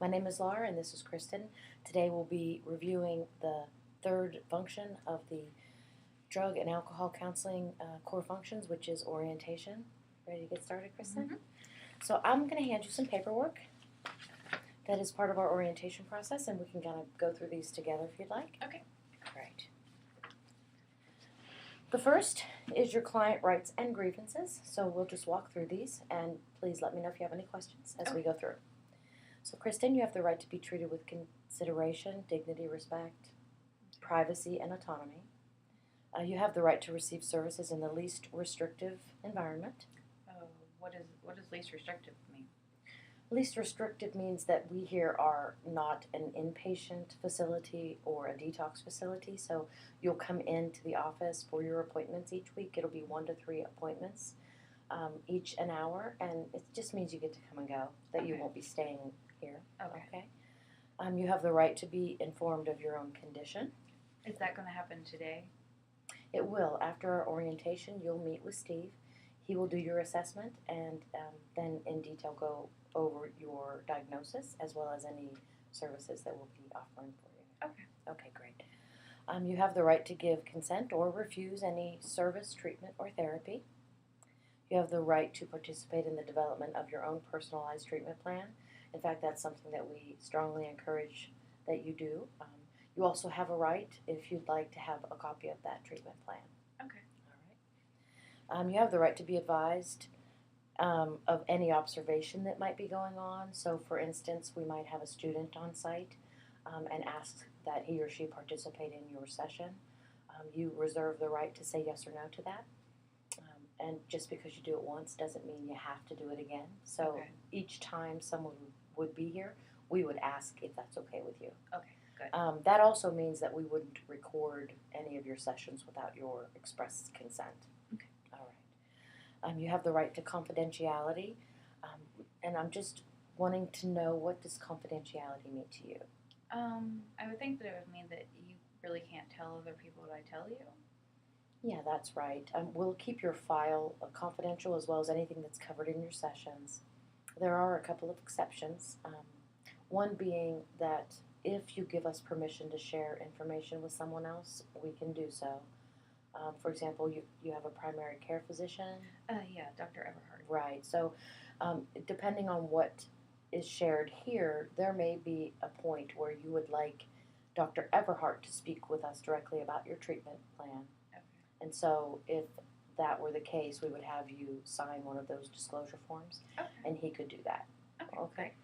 My name is Laura and this is Kristen. Today we'll be reviewing the third function of the drug and alcohol counseling core functions, which is orientation. Ready to get started, Kristen? Mm-hmm. So I'm going to hand you some paperwork that is part of our orientation process, and we can kind of go through these together if you'd like. Okay. Great. The first is your client rights and grievances, so we'll just walk through these, and please let me know if you have any questions as we go through. So, Kristen, you have the right to be treated with consideration, dignity, respect, privacy, and autonomy. You have the right to receive services in the least restrictive environment. What does least restrictive mean? Least restrictive means that we here are not an inpatient facility or a detox facility, so you'll come into the office for your appointments each week. It'll be 1 to 3 appointments, each an hour, and it just means you get to come and go, that you won't be staying here. Okay. You have the right to be informed of your own condition. Is that going to happen today? It will. After our orientation, you'll meet with Steve. He will do your assessment and then in detail go over your diagnosis as well as any services that we'll be offering for you. Okay. Okay, great. You have the right to give consent or refuse any service, treatment, or therapy. You have the right to participate in the development of your own personalized treatment plan. In fact, that's something that we strongly encourage that you do. You also have a right, if you'd like, to have a copy of that treatment plan. Okay. All right. You have the right to be advised of any observation that might be going on. So, for instance, we might have a student on site and ask that he or she participate in your session. You reserve the right to say yes or no to that. And just because you do it once doesn't mean you have to do it again. So each time someone would be here, we would ask if that's okay with you. Okay, good. That also means that we wouldn't record any of your sessions without your express consent. Okay. All right. You have the right to confidentiality, and I'm just wanting to know, what does confidentiality mean to you? I would think that it would mean that you really can't tell other people what I tell you. Yeah, that's right. We'll keep your file confidential as well as anything that's covered in your sessions. There are a couple of exceptions. One being that if you give us permission to share information with someone else, we can do so. For example, you have a primary care physician. Yeah, Dr. Everhart. Right. So depending on what is shared here, there may be a point where you would like Dr. Everhart to speak with us directly about your treatment plan. And so if that were the case, we would have you sign one of those disclosure forms, and he could do that. Okay.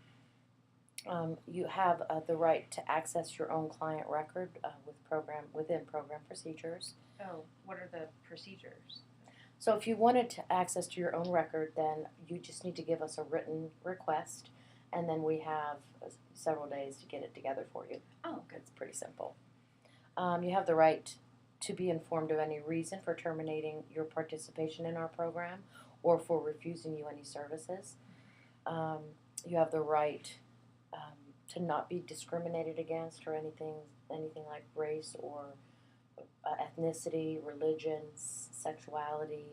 You have the right to access your own client record within program procedures. Oh, what are the procedures? So if you wanted to access to your own record, then you just need to give us a written request, and then we have several days to get it together for you. Oh, good. It's pretty simple. You have the right to be informed of any reason for terminating your participation in our program or for refusing you any services. You have the right to not be discriminated against or anything like race or ethnicity, religion, sexuality,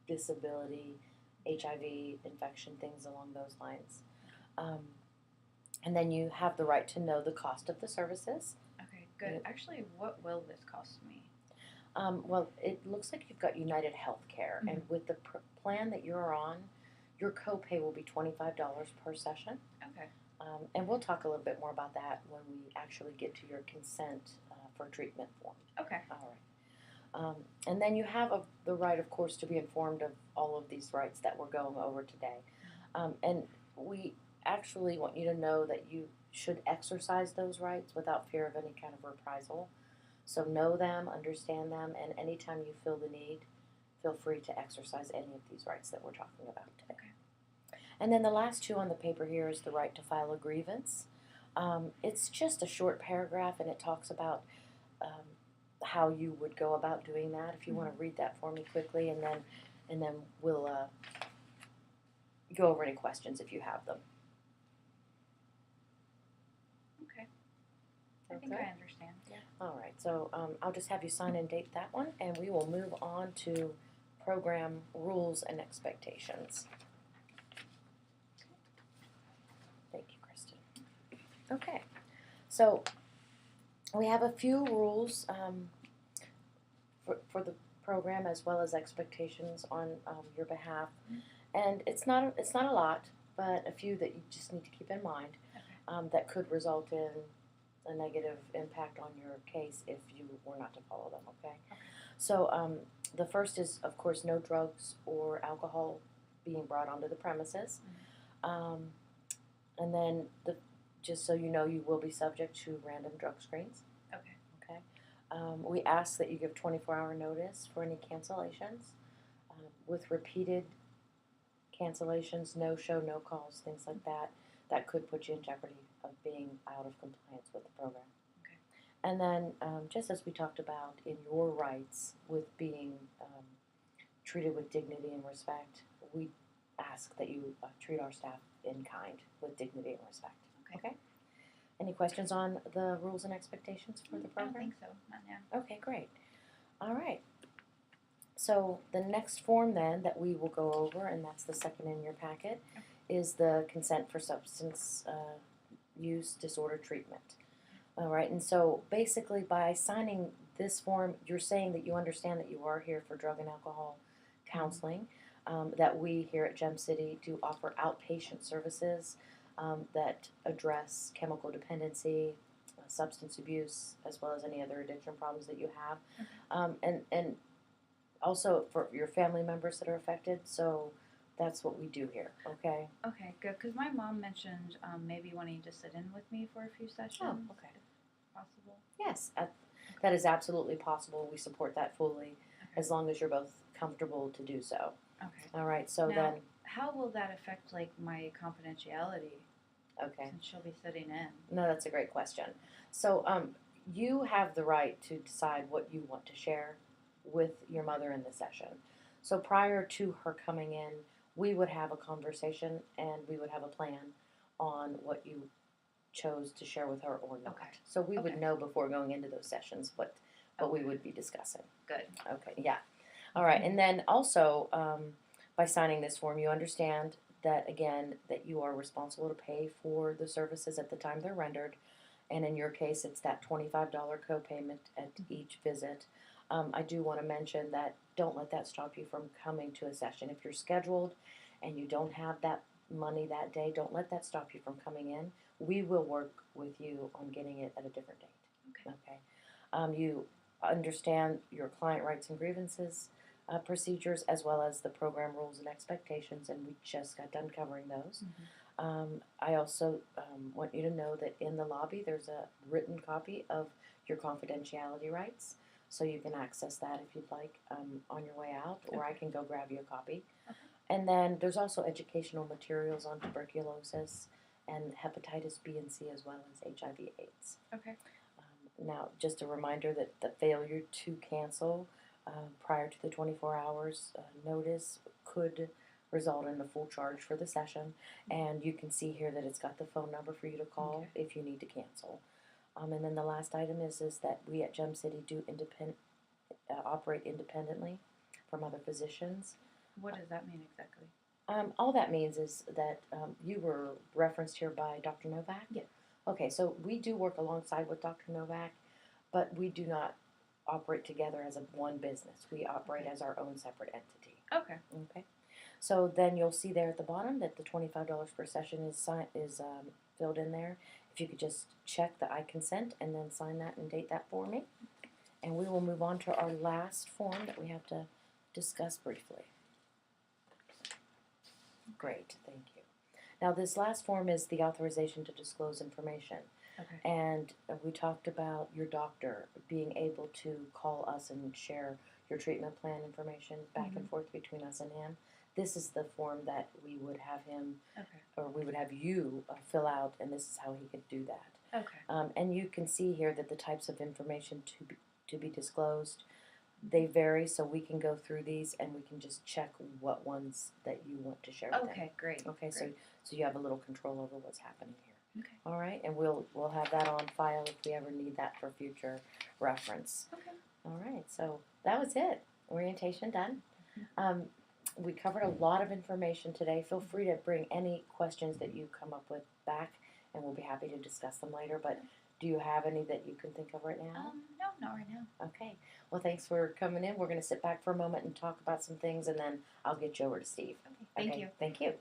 disability, HIV, infection, things along those lines. And then you have the right to know the cost of the services. Okay, good. Actually, what will this cost me? Well, it looks like you've got United Healthcare, and with the plan that you're on, your copay will be $25 per session. Okay. And we'll talk a little bit more about that when we actually get to your consent for treatment form. Okay. All right. And then you have the right, of course, to be informed of all of these rights that we're going over today. And we actually want you to know that you should exercise those rights without fear of any kind of reprisal. So know them, understand them, and anytime you feel the need, feel free to exercise any of these rights that we're talking about today. Okay. And then the last two on the paper here is the right to file a grievance. It's just a short paragraph, and it talks about how you would go about doing that. If you want to read that for me quickly, and then we'll go over any questions if you have them. Okay. I think I understand. Yeah. All right, so I'll just have you sign and date that one, and we will move on to program rules and expectations. Thank you, Kristen. Okay. So we have a few rules for the program as well as expectations on your behalf, and it's not a lot, but a few that you just need to keep in mind that could result in a negative impact on your case if you were not to follow them. Okay. So the first is, of course, no drugs or alcohol being brought onto the premises, and then just so you know, you will be subject to random drug screens. Okay. Okay. We ask that you give 24-hour notice for any cancellations. With repeated cancellations, no show, no calls, things like that, that could put you in jeopardy of being out of compliance with the program. Okay. And then, just as we talked about in your rights with being treated with dignity and respect, we ask that you treat our staff in kind with dignity and respect. Okay? Any questions on the rules and expectations for the program? I don't think so. Not now. Okay, great. All right. So the next form then that we will go over, and that's the second in your packet, is the consent for substance use disorder treatment. All right, and so basically by signing this form, you're saying that you understand that you are here for drug and alcohol counseling, that we here at Gem City do offer outpatient services that address chemical dependency, substance abuse, as well as any other addiction problems that you have, and also for your family members that are affected. So that's what we do here. Okay. Okay, good. Because my mom mentioned maybe wanting to sit in with me for a few sessions. Oh, okay. If possible. Yes, that is absolutely possible. We support that fully, as long as you're both comfortable to do so. Okay. All right. So Now, then, how will that affect like my confidentiality? okay. Since she'll be sitting in. No, that's a great question. So you have the right to decide what you want to share with your mother in the session. So prior to her coming in, we would have a conversation and we would have a plan on what you chose to share with her or not. Okay. So we would Okay. know before going into those sessions what we would be discussing. Good. Okay, yeah. All right, and then also by signing this form, you understand that, again, that you are responsible to pay for the services at the time they're rendered, and in your case, it's that $25 copayment at each visit. I do want to mention that don't let that stop you from coming to a session. If you're scheduled and you don't have that money that day, don't let that stop you from coming in. We will work with you on getting it at a different date. Okay. You understand your client rights and grievances procedures, as well as the program rules and expectations, and we just got done covering those. I also want you to know that in the lobby there's a written copy of your confidentiality rights, so you can access that if you'd like on your way out, or I can go grab you a copy. And then there's also educational materials on tuberculosis and hepatitis B and C, as well as HIV/AIDS. Okay. Now, just a reminder that the failure to cancel prior to the 24 hours notice could result in a full charge for the session, and you can see here that it's got the phone number for you to call if you need to cancel. And then the last item is that we at Gem City do operate independently from other physicians. What does that mean exactly? All that means is that you were referenced here by Dr. Novak. Yeah. Okay, so we do work alongside with Dr. Novak, but we do not operate together as one business. We operate as our own separate entity. Okay. Okay. So then you'll see there at the bottom that the $25 per session is filled in there. If you could just check the I consent and then sign that and date that for me. And we will move on to our last form that we have to discuss briefly. Great, thank you. Now this last form is the authorization to disclose information. Okay. And we talked about your doctor being able to call us and share your treatment plan information back and forth between us and him. This is the form that we would have him, or we would have you fill out, and this is how he could do that. Okay. And you can see here that the types of information to be disclosed, they vary, so we can go through these and we can just check what ones that you want to share with them. Okay, great. Okay, great. so you have a little control over what's happening here. Okay. All right, and we'll have that on file if we ever need that for future reference. Okay. All right, so that was it. Orientation done. We covered a lot of information today. Feel free to bring any questions that you come up with back and we'll be happy to discuss them later. But do you have any that you can think of right now? No, not right now. Okay. Well, thanks for coming in. We're going to sit back for a moment and talk about some things, and then I'll get you over to Steve. Okay, thank you. Thank you.